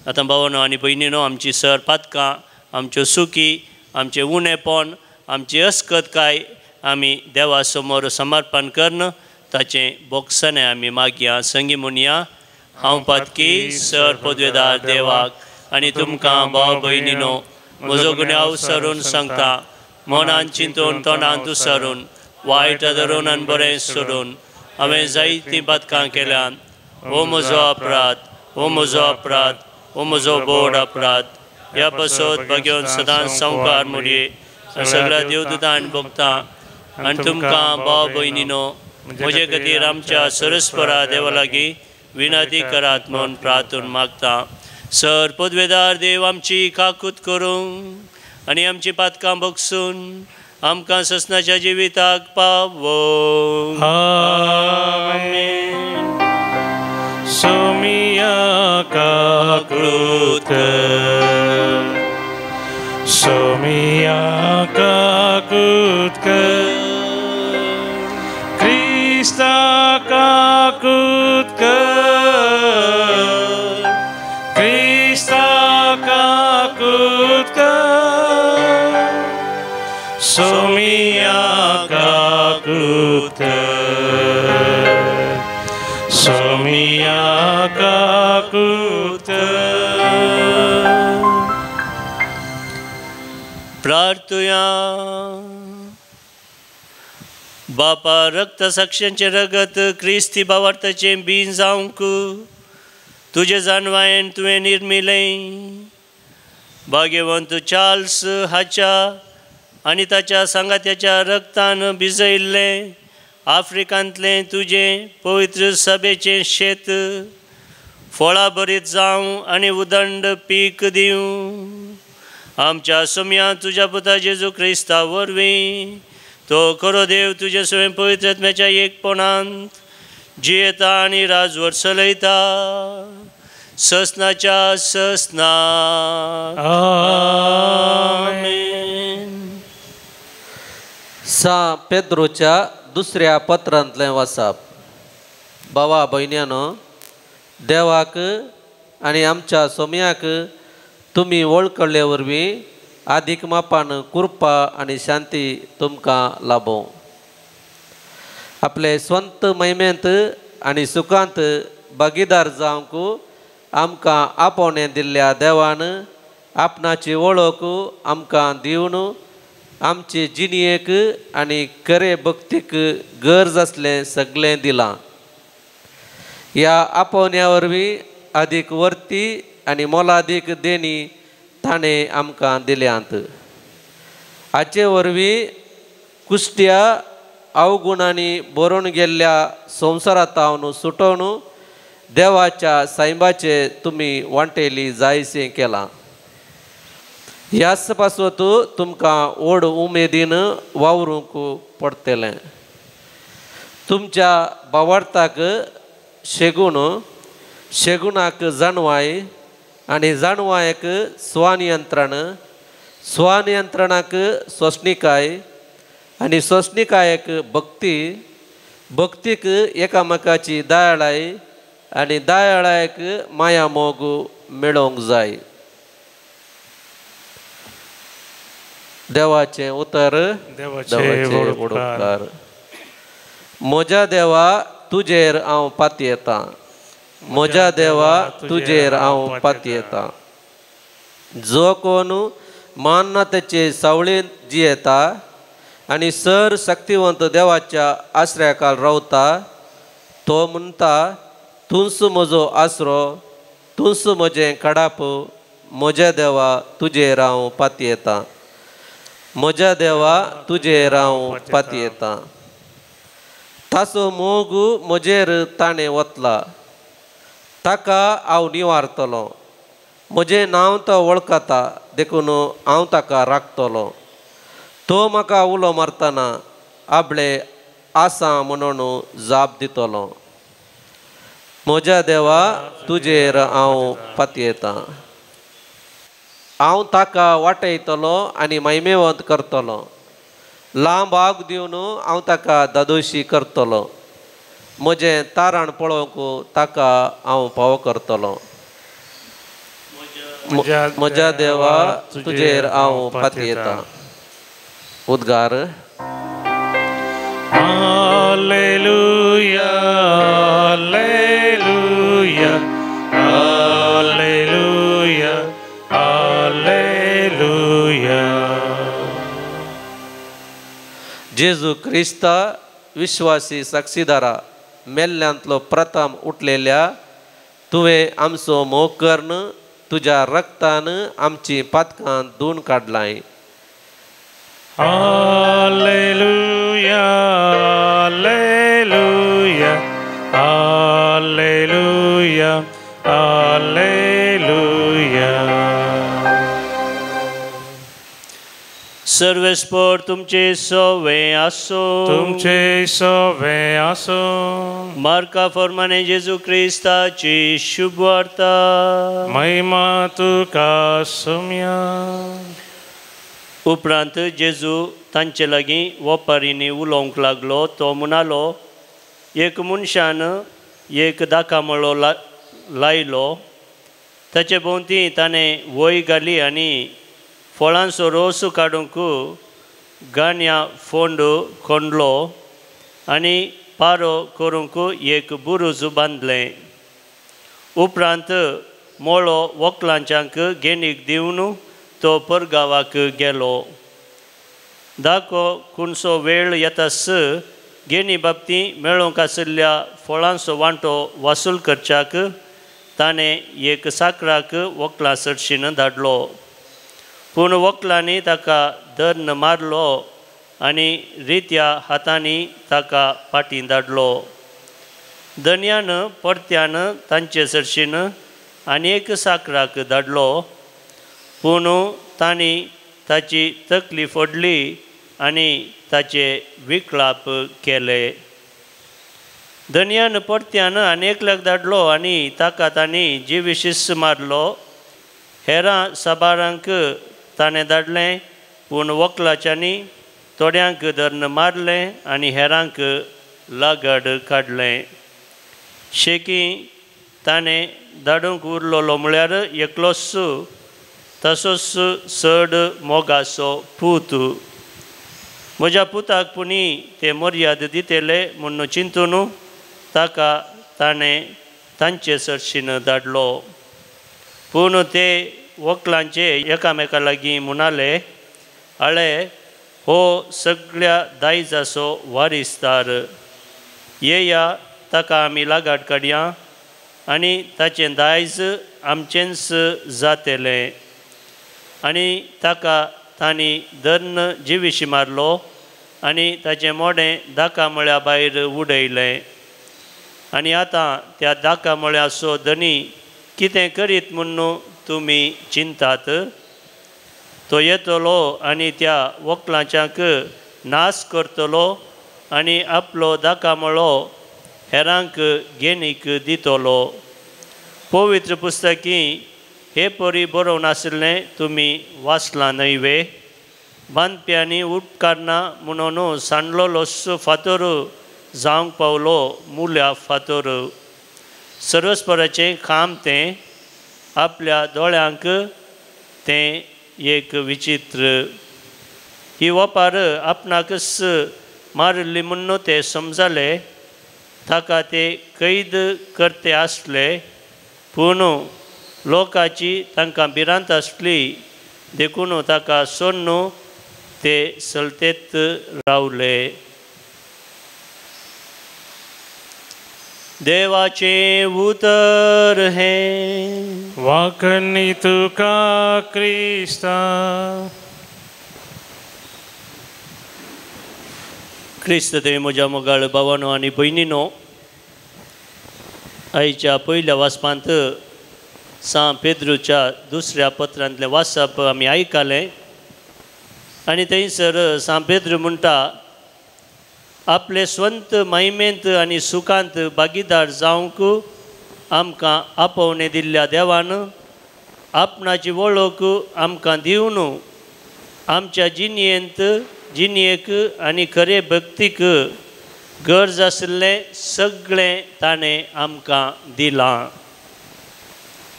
आतां भावानो आनी भयणीनो, आमची सर पातकां, आमच्यो सुकी, आमचें उणेपण, आमची अस्कतकाय आमी देवा समोर समर्पण करन ताचें बोगसणें आमी मागया. संगी म्हणया, हांव पातकी सर पदवेदार देवाक आनी तुमकां भाव भयणीनो म्हजो गुन्यांव सरून सांगता. मनान चिंतून तोंडान दुसरून वायट धरून आनी बरें सोडून हांवें जायतीं पातकां केल्यान. हो म्हजो अपराध, हो म्हजो अपराध, हो म्हजो बोड अपराध. ह्या पासत भाग्योन सदांच संवकार मुडये सगळ्या देवदूतांनी भोगता. आनी तुमकां भाव भयणीनो म्हजे खातीर आमच्या सरस्वरा देवा लागीं विनंती करात म्हणून प्रार्थून मागता. सर पदवेदार देव आमची काकूत करूं आनी आमची पातकां बगसून आमकां ससनाच्या जिविताक पावो. आमेन. सोमिया काकृत, सोमिया काकृत, Somia kakut, Somia kakut. प्रार्थुया. बापा रक्त साक्षांचे रगत क्रिस्ती भावार्थाचे बीन जावंक तुझे जानवायन तुवें निर्मिलें. भाग्यवंत चार्ल्स हाच्या आनी ताच्या सांगात्याच्या रक्तान भिजयल्लें आफ्रिकांतलें तुजें पवित्र सभेचें शेत फळां भरीत जावं आनी उदंड पीक दिवं. आमच्या सोम्या तुज्या पुता जेजू क्रिस्ता वरवीं तो खरो देव तुजे स्वयं पवित्र आत्म्याच्या एकपणांत जियेता आनी राजवर चलयता ससनाच्या ससना. आमेन. सा पेद्रोच्या दुसऱ्या पत्रांतलें वाचप. भावा भयण्यानो, देवाक आनी आमच्या सोम्याक तुमी वळखले वरवीं आदीक मापान कृपा आनी शांती तुमकां लाभो. आपले स्वंत महिमेंत आनी सुखांत भागीदार जावंक आमकां आपोवणें दिल्ल्या देवान आपणाची वळख आमकां दिवन आमचे जिणयेक आनी खरे भक्तीक गरज आसलें सगळें दिलां. ह्या आपोवण्या वरवीं अदीक वर्ती आनी मोलादीक देणी ताणें आमकां दिल्यांत. हाचे वरवीं कुश्ट्या अवगुणांनी भरून गेल्ल्या संवसारांतावन सुटोवन देवाच्या सायबाचे तुमी वांटेली जायसें केलां. ह्याच पासत तुमकां व्हड उमेदीन वावरूंक पडटलें. तुमच्या भावार्थाक शेगून, शेगुणाक जाणवाय आनी जाणवायक स्वनियंत्रण, स्वनियंत्रणाक सोंसणिकाय आनी सोंसणिकायेक भक्ती, भक्तीक एकामेकाची दयाळाय आनी दयाळायक माया मोग मेळोवंक जाय. देवाचें उतर. देवाचे उपकार. म्हज्या देवा तुजेर हांव पातयेतां. म्हज्या देवा तुजेर हांव पातयेतां. जो कोण मान्नतेचे सावळेंत जियेता आनी सर शक्तिवंत देवाच्या आश्रयाखाल रावता तो म्हणटा, तुंस म्हजो आसरो, तुंस म्हजें कडाप. म्हज्या देवा तुजेर हांव पातयेतां. म्हज्या देवा तुजेर हांव पातयेतां. ताचो मोग म्हजेर ताणें वतला, ताका हांव निवारतलों. म्हजें नांव तो वळखता देखून हांव ताका राखतलों. तो म्हाका उलो मारतना आपले आसा म्हणून जाप दितलो. म्हज्या देवा तुजेर हांव पातयेतां. हांव ताका वाटयतलो आनी महिमेवंत करतलो. लांब आग दिवन हांव ताका दादोशी करतलो. म्हजें तारण पळोवंक ताका हांव फावो करतलो. म्हज्या देवा तुजेर हांव पातयेतां. उद्गार. Hallelujah, hallelujah, hallelujah, hallelujah. जेजू क्रिस्ता विश्वासी साक्षीदारा मेल्ल्यांतलो प्रथम उठलेल्या तुवें आमचो मोग कर्ण तुज्या रक्तान आमची पातकां धुवन काडलाय. Hallelujah, hallelujah, hallelujah, hallelujah. सर्वेस्पर तुमचे सवे आसो. तुमचे सवे आसो. मार्का फॉर्माने जेजू क्रिस्ताची शुभ वार्ता. महिमा तुका सोम्या. उपरांत जेजू तांचे लागीं वपारींनी उलोवंक लागलो. तो म्हणालो, एक मनशान एक दाकामळो लायलो. ताचे भोंवती ताणें वय घाली आनी फळांचो रोस काडूंक गाण्या फोंड खोंडलो आनी पारो करूंक एक बुरूज बांदलें. उपरांत मोळो वखलांच्यांक घेणीक दिवन तो परगांवाक गेलो. दाखो खुंचो वेळ येतास घेणी बाबतीं मेळोवंक आशिल्ल्या फळांचो वांटो वासूल करच्याक ताणें एक साकराक वखलां सरशीन धाडलो. पूण वखलांनी ताका धर्न मारलो आनी रित्या हातांनी ताका फाटीं धाडलो. धन्यान परत्यान तांचे सरशीन आनी एक साकराक धाडलो. पूण तांणी ताची तकली फोडली आनी ताचे विकलाप केले. धन्यान परत्यान आनी एकल्याक धाडलो आनी ताका तांणी जिविशीस मारलो. हेरां साबारांक ताणें धाडलें पूण वखलाच्यांनी थोड्यांक धर्न मारलें आनी हेरांक लागड काडलें. शेकी ताणें धाडूंक उरलोलो म्हळ्यार एकलोच तसोच चड मोगाचो पूत. म्हज्या पुताक पुणी ते मर्याद दितेले म्हूण चिंतून ताका ताणें तांचे सरशीन धाडलो. पूण ते वखलांचे एकामेका लागीं म्हणाले, आळे हो सगळ्या दायजाचो वारिसदार. येया ताका आमी लागाड काडया आनी ताचें दायज आमचेंच जातलें. आनी ताका तांणी धर्न जिविशी मारलो आनी ताचें मोडें दाका मळ्या भायर उडयलें. आनी आतां त्या दाका मळ्याचो धनी कितें करीत म्हूण तुमी चिंतात? तो येतलो आनी त्या वखलांच्यांक नाश करतलो आनी आपलो दाका मळो हेरांक घेणीक दितलो. पवित्र पुस्तकी हे परी बरोवन आशिल्लें तुमी वाचलां न्हयवे? बांदप्यांनी उपकारना म्हणून सांडलोलोच फातर जावंक पावलो मुल्या फातर. सर्वस्पराचें काम तें आपल्या दोळ्यांक तें एक विचित्र. ही वपार आपणाकच मारिल्ली म्हूण ते समजले. ताका ते कैद करते आसले पूण लोकांची तांकां भिरांत आसली देखून ताका सोडून ते चलतेत रावले. देवाचें उतर हें वाकणी तुका क्रिस्ता. क्रिस्त ते म्हज्या मोगाळ भावानो आनी भयणीनो, आयच्या पयल्या वाचपांत सान पेद्रूच्या दुसऱ्या पत्रांतलें वाचप आमी आयकलें. आनी थंयसर सान पेद्रू म्हणटा, आपले स्वंत महिमेंत आनी सुखांत भागीदार जावंक आमकां आपोवणें दिल्ल्या देवान आपणाची वळख आमकां दिवन आमच्या जिणयेक आनी खरे भक्तीक गरज आशिल्लें सगळें ताणें आमकां दिलां.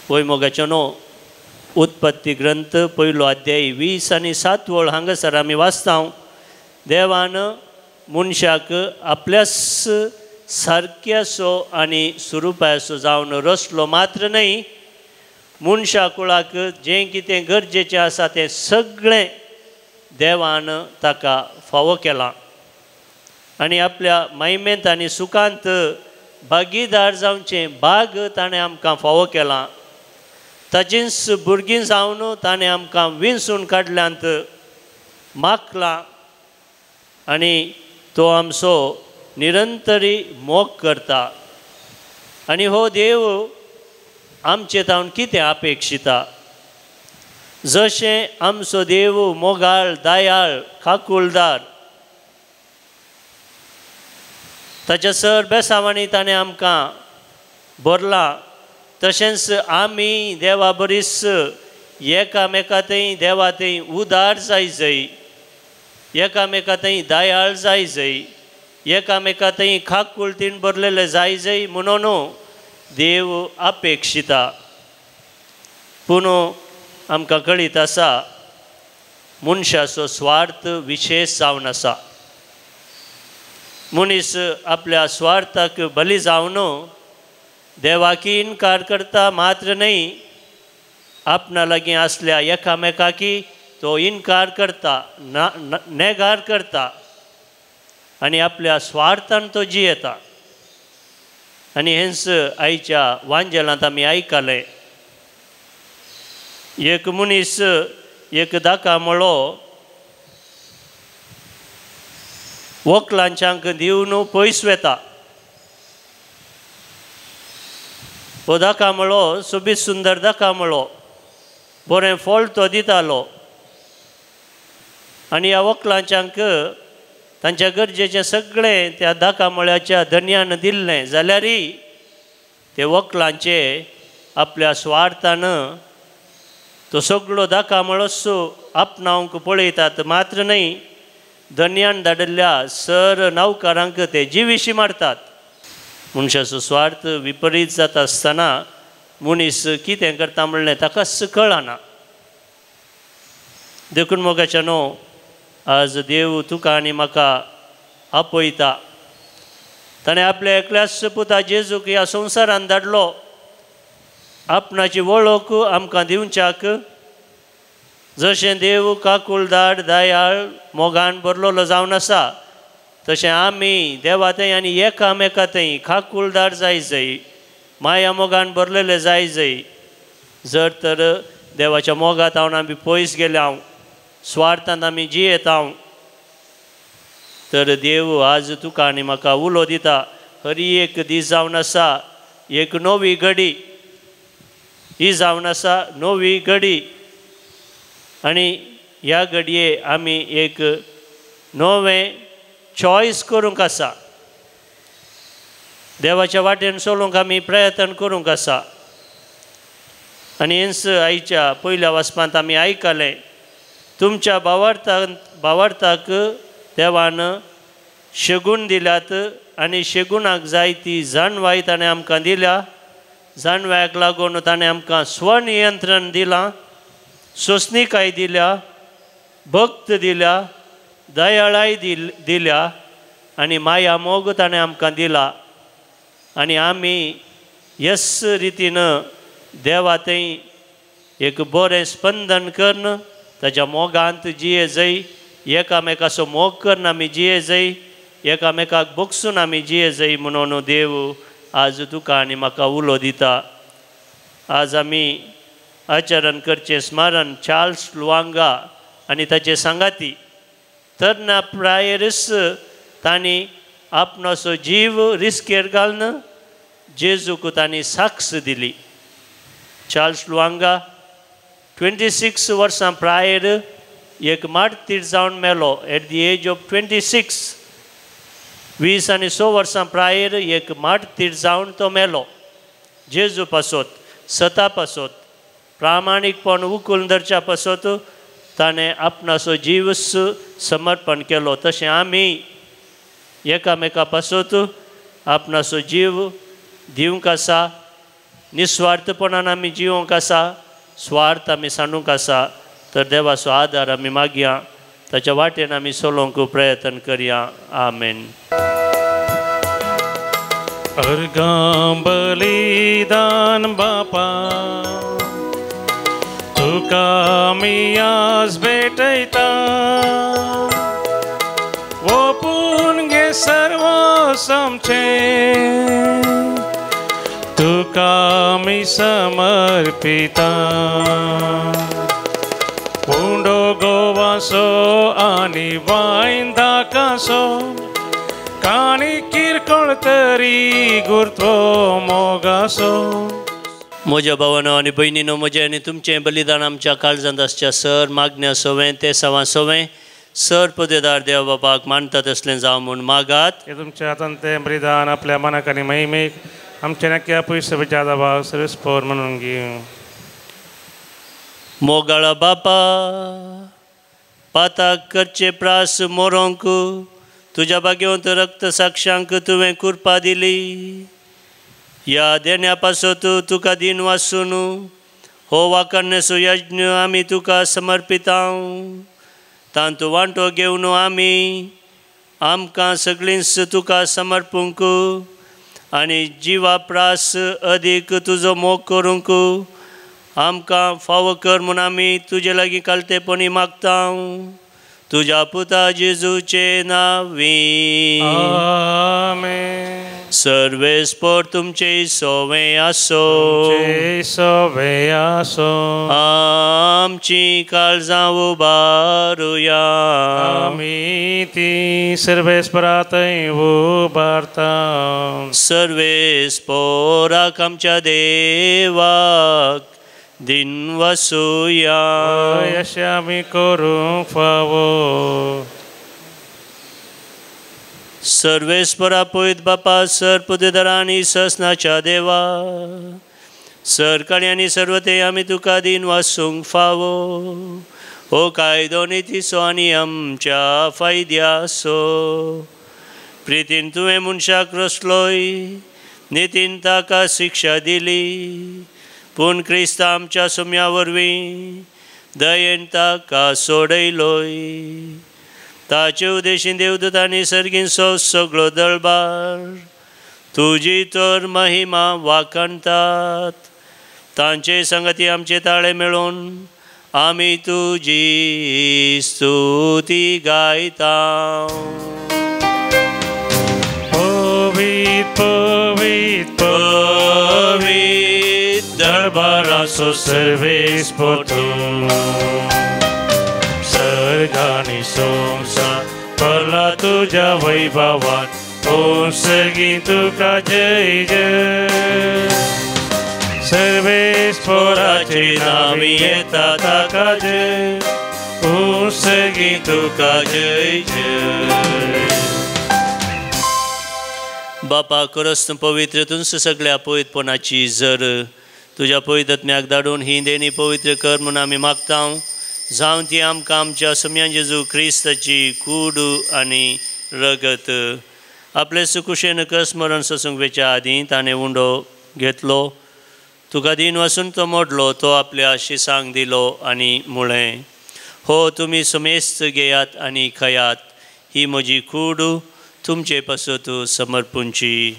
पळय मोगाचेनो, उत्पत्ती ग्रंथ 1 अध्याय 20 आनी 7 हांगासर आमी वाचता, देवान मनशाक आपल्याच सारक्याचो आनी स्वरुपाचो जावन रचलो मात्र न्हय, मनशा कुळाक जें कितें गरजेचें आसा तें सगळें देवान ताका फावो केलां. आनी आपल्या महिमेंत आनी सुखांत भागीदार जावचें भाग ताणें आमकां फावो केलां. ताचींच भुरगीं जावन ताणें आमकां विंचून काडल्यांत मागलां आनी तो आमचो निरंतरी मोग करता. आनी हो देव आमचे तावन कितें अपेक्षिता? जशें आमचो देव मोगाळ, दयाळ, खाकुलदार, ताच्या सर बेसावांनी ताणें आमकां भरलां, तशेंच आमी देवा बरीच एकामेकांतय देवा थंय उदार जाय, एकामेकांतय दयाळ जाय, एकामेकांतय खाकुलतीन भरलेले जाय म्हणून देव अपेक्षिता. पूण आमकां कळीत आसा मनशाचो स्वार्थ विशेष जावन आसा. मनीस आपल्या स्वार्थाक बली जावन देवाकी इन्कार करता मात्र न्ही, आपणा लागीं आसल्या एकामेकाकी तो इन्कार करता, नेगार करता आनी आपल्या स्वार्थान तो जियेता. आनी हेंच आयच्या वांजेलांत आमी आयकलें. एक मनीस एक दाका मळो व्हंकलांच्यांक दिवन पयस वेता. हो दाका मळो सोबीत सुंदर दाका मळो, बरें फळ तो दितालो. आनी ह्या व्हंकलांच्यांक तांच्या गरजेचें सगळें त्या दाका मळ्याच्या धन्यान दिल्लें जाल्यारय ते व्हंकलांचे आपल्या स्वार्थान तो सगळो दाका मळोच आपणावंक पळयतात मात्र न्ही, धन्यान धाडिल्ल्या सर नौकारांक ते जिविशी मारतात. मनशाचो स्वार्थ विपरीत जाता आसतना मनीस कितें करता म्हणलें ताकाच कळना. देखून मोगाच्यानो आज देव तुका आनी म्हाका आपयता. ताणें आपल्या एकल्याच पुता जेजूक ह्या संवसारांत धाडलो आपणाची वळख आमकां दिवच्याक. जशें देव काकुळदार दयाळ मोगान भरलोलो जावन आसा तशें आमी देवातय आनी एकामेकांतय काकुळदार जाय, माया मोगान भरलेले जाय. जर तर देवाच्या मोगात हांव आमी पयस गेले, हांव स्वार्थांत आमी जियेता, तर देव आज तुका आनी म्हाका उलो दिता. हरी एक दीस जावन आसा, एक नवी घडी ही जावन आसा, नवी घडी. आनी ह्या घडये आमी एक नवें चॉयस करूंक आसा, देवाच्या वाटेन चलूंक आमी प्रयत्न करूंक आसा. आनी हेंच आयच्या पयल्या वाचपांत आमी आयकलें, तुमच्या भावार्थाक देवान शेगून दिल्यात आनी शेगुणाक जाय ती जाणवाय ताणें आमकां दिल्या. जाणव्याक लागून ताणें आमकां स्वनियंत्रण दिलां, सोंसणीकाय दिल्या, भक्त दिल्या, दयाळाय दिल्या आनी माया मोग ताणें आमकां दिला. आनी आमी ह्याच रितीन देवातय एक बरें स्पंदन करन ताच्या मोगांत जिये जाय. एकामेकाचो मोग करून आमी जिये जाय, एकामेकाक बगसून आमी जिये जाय म्हणून देव आज तुका आनी म्हाका उलो दिता. आज आमी आचरण करचें स्मरण चार्ल्स लुआंगा आनी ताचे सांगाती. तरना प्रायेरच तांणी आपणाचो जीव रिस्केर घालन जेजूक तांणी साक्ष दिली. चार्ल्स लुआंगा 26 वर्सां प्रायर एक मार्तीर जावन मेलो एट दी एज ऑफ 26. 20 आनी 6 वर्सां प्रायर एक मार्तीर जावन तो मेलो. जेजू पासत सता पासत प्रामाणीकपण उखलून धरच्या पासत ताणें आपणाचो जीवच समर्पण केलो. तशें आमी एकामेका पासत आपणाचो जीव दिवंक आसा, निस्वार्थपणान आमी जिवंक आसा, स्वार्थ आमी सांडूंक आसा. तर देवाचो आदार आमी मागया, ताच्या वाटेन आमी चलोवंक प्रयत्न करया. आमेन. अर्गां बलिदान बापा तुका आमी आज भेटयता. ओपून घे सर्व आमचें, तुका आमी समर्पिता. उंडो गोवासो आनी वायन धाकासो काणी किरकोळ तरी गुरत्व मोगासो. म्हज्या भावानो आनी भयणीनो, म्हजें आनी तुमचें बलिदान आमच्या काळजांत आसच्या सर मागण्या सोवें ते सवा सोवें सर पदेदार देव बापाक मानता तसलें जावं म्हूण मागात. हे तुमच्या हातान तें बलिदान आपल्या मनाक आनी महिमेक आमचे नक्की पयस विचारा भाव सर्वस्पोर म्हणून घेवं. मोगाळा बापा, पाताक करचे प्रास मोरोंक तुज्या बागेवंत रक्त साक्षांक तुवें कृपा दिली. या देण्या पासत तुका दिन वासून हो वाकणेचो यज्ञ आमी तुका समर्पिता. तांतू वांटो घेवन आमी आमकां सगळींच तुका समर्पूंक आनी जिवा प्रास अदीक तुजो मोग करूंक आमकां फावो कर म्हूण आमी तुजे लागीं कालतेपणी मागता तुज्या पुता जेजूचे नांवी आमेन. सर्वेस्पर तुमचे सोवें आसो. सोवे आसो. आमची काळजां उबारुया. आमी ती सर्वेस्परांतय उबारता. सर्वेस्पराक आमच्या देवाक दिनवासुया. यश आमी करूंक फावो. सर्वेस्परा पळयत बापा सर पुतेदारा आनी ससनाच्या देवा सर काळयांनी सर्वते आमी तुका दिन वासूंक फावो. हो कायदो नितीसो आनी आमच्या फायद्यासो. प्रितीन तुवें मनशाक रचलोय नितीन ताका शिक्षा दिली पूण क्रिस्त आमच्या सुम्या वरवीं दयेन ताका सोडयलोय. ताचे उदेशीन देवदूतांनी सर्गींचो सगळो दळबार तुजी तर महिमा वाखणटात. तांचे संगती आमचे ताळे मेळोवन आमी तुजी स्तुती गायता. पवित्र पवित्र पवित्र दरबाराचो सर्वेस्पर तूं. सर्गांनी संवसार भरला तुज्या वैभवान ओ सर्गी तुका जय जय. सर्वेस्पराचे नावी येता ताका जय ओ सर्गी तुका जय जय. बापा खरोच तूं पवित्र तुमच सगळ्या पवित्रपणाची जर तुज्या पवित्रत्म्याक धाडून ही देणी पवित्र कर म्हूण आमी मागता. जावं ती आमकां आमच्या सम्या जेजू क्रिस्ताची कूड आनी रगत आपले सुकुशेन कसमरण ससूंक वेच्या आदीं ताणें उंडो घेतलो. तुका दिन वसून तो मोडलो तो आपल्या शिसांक दिलो आनी म्हळें हो तुमी समेस्त घेयात आनी खयात. ही म्हजी कूड तुमचे पासत समर्पूंची.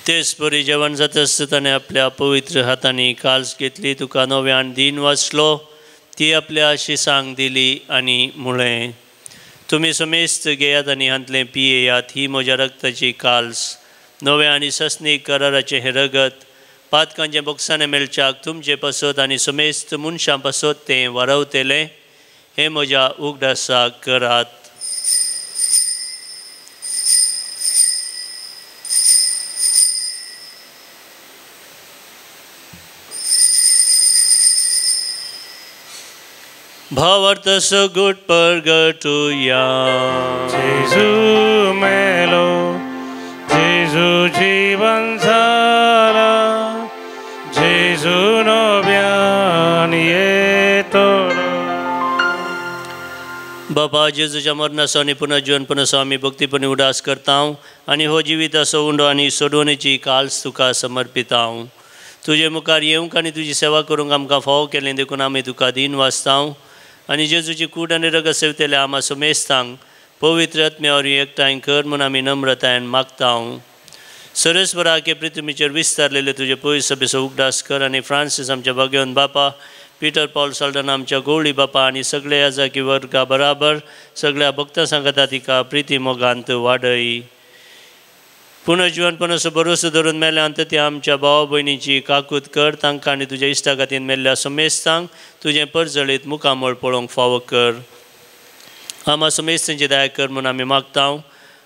तेच परी जेवण जाता आसता ताणें आपल्या पवित्र हातांनी काल्स घेतली तुका नव्यान दिन वाचलो ती आपल्या शिसांक दिली आनी म्हळें तुमी समेस्त घेयात आनी हांतलें पियेयात. ही म्हज्या रक्ताची काल्स नवे आनी सस्नीक कराराचें हें रगत पातकांचें बोक्साने मेळच्याक तुमचे पासत आनी समेस्त मनशां पासत तें वारवतेलें. हें म्हज्या उगडासाक करात. भावार्थ सगुट परगटुया. जेजू मेलो जेजू जीवन झाला जेजू नव्यान येतलो. बापा जेजूच्या मरणाचो आनी पुनर्जीवनपणाचो आमी भक्तीपणी उडास करता आनी हो जिविताचो उंडो आनी सोडवणेची काल्स तुका समर्पिता. तुजे मुखार येवंक आनी तुजी सेवा करूंक आमकां फावो केलें देखून आमी तुका दिन वाचता आनी जेजूची कूड आनी रगत सेवतेले आमा समेस्तांक पवित्र आत्म्या वरवीं एकठांय कर म्हूण आमी नम्रतायेन मागता. सरस्वराके पृथ्वीचेर विस्तारलेले तुजे पवित्र सभेचो उगडास कर आनी फ्रांसीस आमच्या भगवन बापा पीटर पॉल साल्डन आमच्या गवळी बापा आनी सगळे याजकी वर्गा बराबर सगळ्या भक्तां सांगता तिका प्रिती मोगांत वाडय. पुनर्जीवनपणाचो भरोसो धरून मेल्यांत ते आमच्या भावा भयणीची काकूत कर. तांकां आनी तुज्या इश्टागातीन मेल्ल्या समेस्तांक तुजें परजळीत मुखामळ पळोवंक फावो कर. आमा समेस्तांची दया कर म्हूण आमी मागता.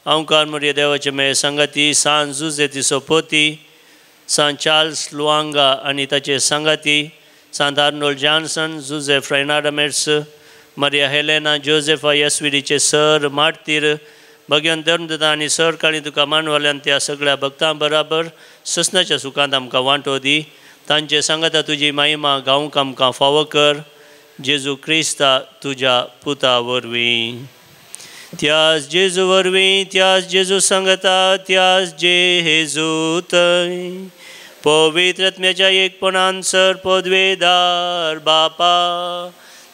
हांव कार्मोरिया देवाचे मेळ सांगाती सान जुजे तिचो पोती सान चार्ल्स लुआंगा आनी ताचे सांगाती सान Arnold Janssen Jose Freinademetz Maria Helena Josepha यस्विडीचे सर मार्तीर भगवान धर्मदत्ता आनी सर काळी तुका मानवाल्यान त्या सगळ्या भक्तां बराबर ससनाच्या सुखांत आमकां वांटो दी. तांचे सांगता तुजी महिमा गावंक आमकां फावो कर. जेजू क्रिस्ता तुज्या पुता वरवीं. त्याच जेजू वरवीं त्याच जेजू सांगता त्याच जेजू थंय पवित्र आत्म्याच्या एकपणान सर पदवेदार बापा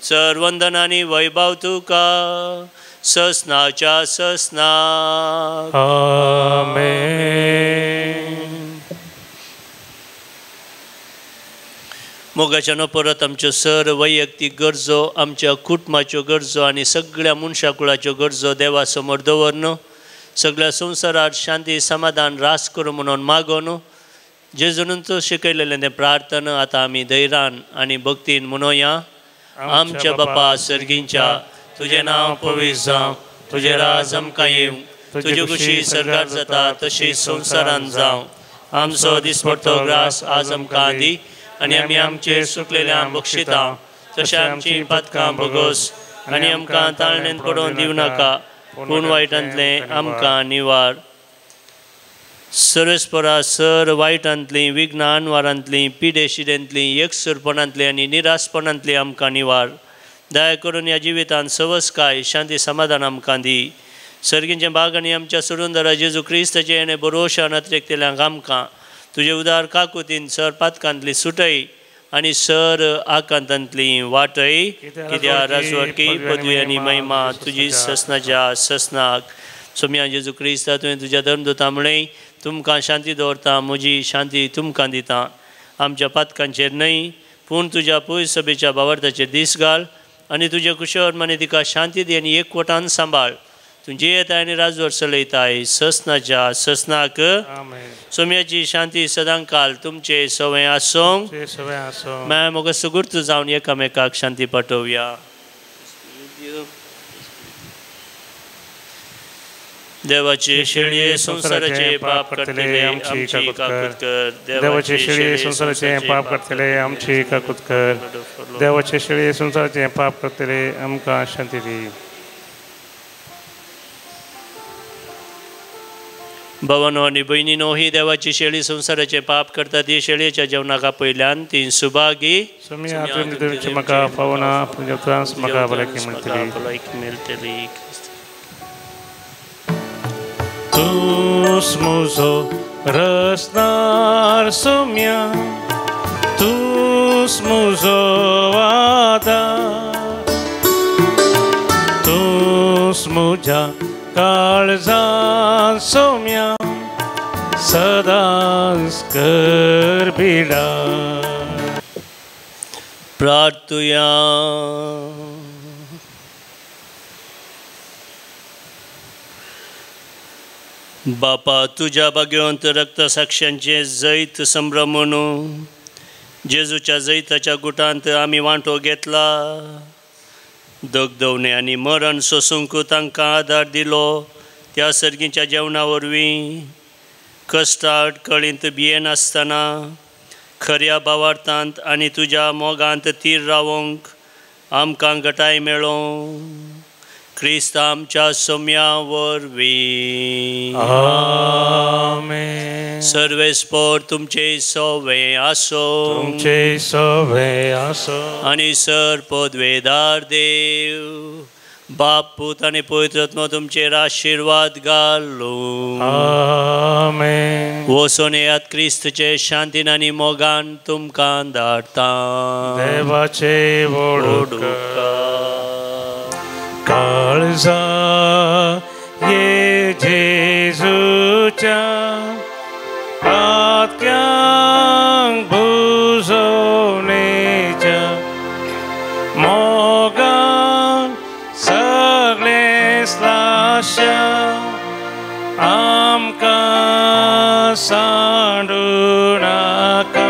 सर वंदन आनी वैभव तुका ससनाच्या ससनाक आमेन. मोगाच्या परत आमच्यो सर वैयक्तीक गरजो आमच्या कुटुंबाच्यो गरजो आनी सगळ्या मनशा कुळाच्यो गरजो देवा समोर दवरन सगळ्या संवसारात शांती समाधान रास करूं म्हणून मागोन जेजून तो शिकयलेलें तें प्रार्थना आतां आमी धैर्यान आनी भक्तीन म्हणोया. आमच्या बापा सर्गींच्या तुजें नांव पवित्र जावं तुजें राज आमकां येवं तुजी खुशी सरकार जाता तशी संवसारांत जावं. आमचो दिसपडटो ग्रास आज आमकां दी आनी आमी आमचेर चुकलेल्यांक बक्षिता तशें आमची पातकां भोगोस आनी आमकां ताळणेंत पडोवन दिवं नाका पूण वायटांतलें आमकां निवार. सर्वेस्परा सर वायटांतलीं विघ्नां आनवारांतलीं पिडेशिडेंतलीं एकसुरपणांतलीं आनी निरासपणांतलीं आमकां निवार. दया करून ह्या जिवितांत सवस्काय शांती समाधान आमकां दी. सर्गींचे बाग आनी आमच्या सुरुंदरा जेजू क्रिस्ताचे आनी भरोशान अत्रेकतेल्यांक आमकां तुजे उदार काकुतीन सर पातकांतली सुटय आनी सर आकांतांतली वाटय. कित्याक राजवटी पदवी आनी महिमा तुजी ससनाच्या ससनाक. सोम्या जेजू क्रिस्ता तुवें तुज्या धर्मदूता म्हणय तुमकां शांती दवरता म्हजी शांती तुमकां दिता. आमच्या पातकांचेर न्हय पूण तुज्या पवित्र सभेच्या भावार्थाचेर दीस घाल आनी तुजे कुशळ माने तिका शांती दी आनी एकवटान सांबाळ. तूं जे येताय आनी राजवट चलयताय ससनाच्या ससनाक. सोम्याची शांती सदांकाल तुमचे सवय आसूं. माय मोग सुगुर्त जावन एकामेकाक शांती पाठोवया. देवाचे शेळये संसाराचे पाप करतले आमची काकूत कर. देवाचे शेळये संसाराचे पाप करतले आमची काकूत कर. देवाचे शेळये संसाराचे पाप करतले आमकां शांती दी. भावांनो आनी भयणीनो ही देवाची शेळी संसाराचे पाप करतात. ही शेळयेच्या जेवणाका पयल्यान ती सुभागी म्हाका पावना म्हाका भलायकी मेळटली. तूस म्हजो रसनार सोम्या तूस म्हजो आदार तूस म्हज्या काळजांत सोम्या सदांच कर बिडार. प्रार्थुया. बापा तुज्या बागेवंत रक्त साक्षांचे जैत संभ्रम म्हणून जेजूच्या जैताच्या गुटांत आमी वांटो घेतला. दगदवणे आनी मरण सोसूंक तांकां आदार दिलो. त्या सर्गीच्या जेवणा वरवीं कश्टा अडकळींत भियेनासतना खऱ्या भावार्थांत आनी तुज्या मोगांत तीर रावंक आमकां घटाय मेळो. क्रिस्त आमच्या सोम्या वरवीं. आमेन. सर्वेस्पर तुमचे सवे आसो. तुमचे सवे आसो. आनी सर पदवेदार देव बाप पूत आनी पवित्र आत्मा तुमचेर आशिर्वाद घालूं. आमेन. वचून येयात क्रिस्तचे शांतीन आनी मोगान तुमकां धाडटा. देवाचे वडूका काळजा ये जेजूच्या आत्यांक बुजोवणेच्या मोगान सगळे स्लाशा आमकां सांडू नाका.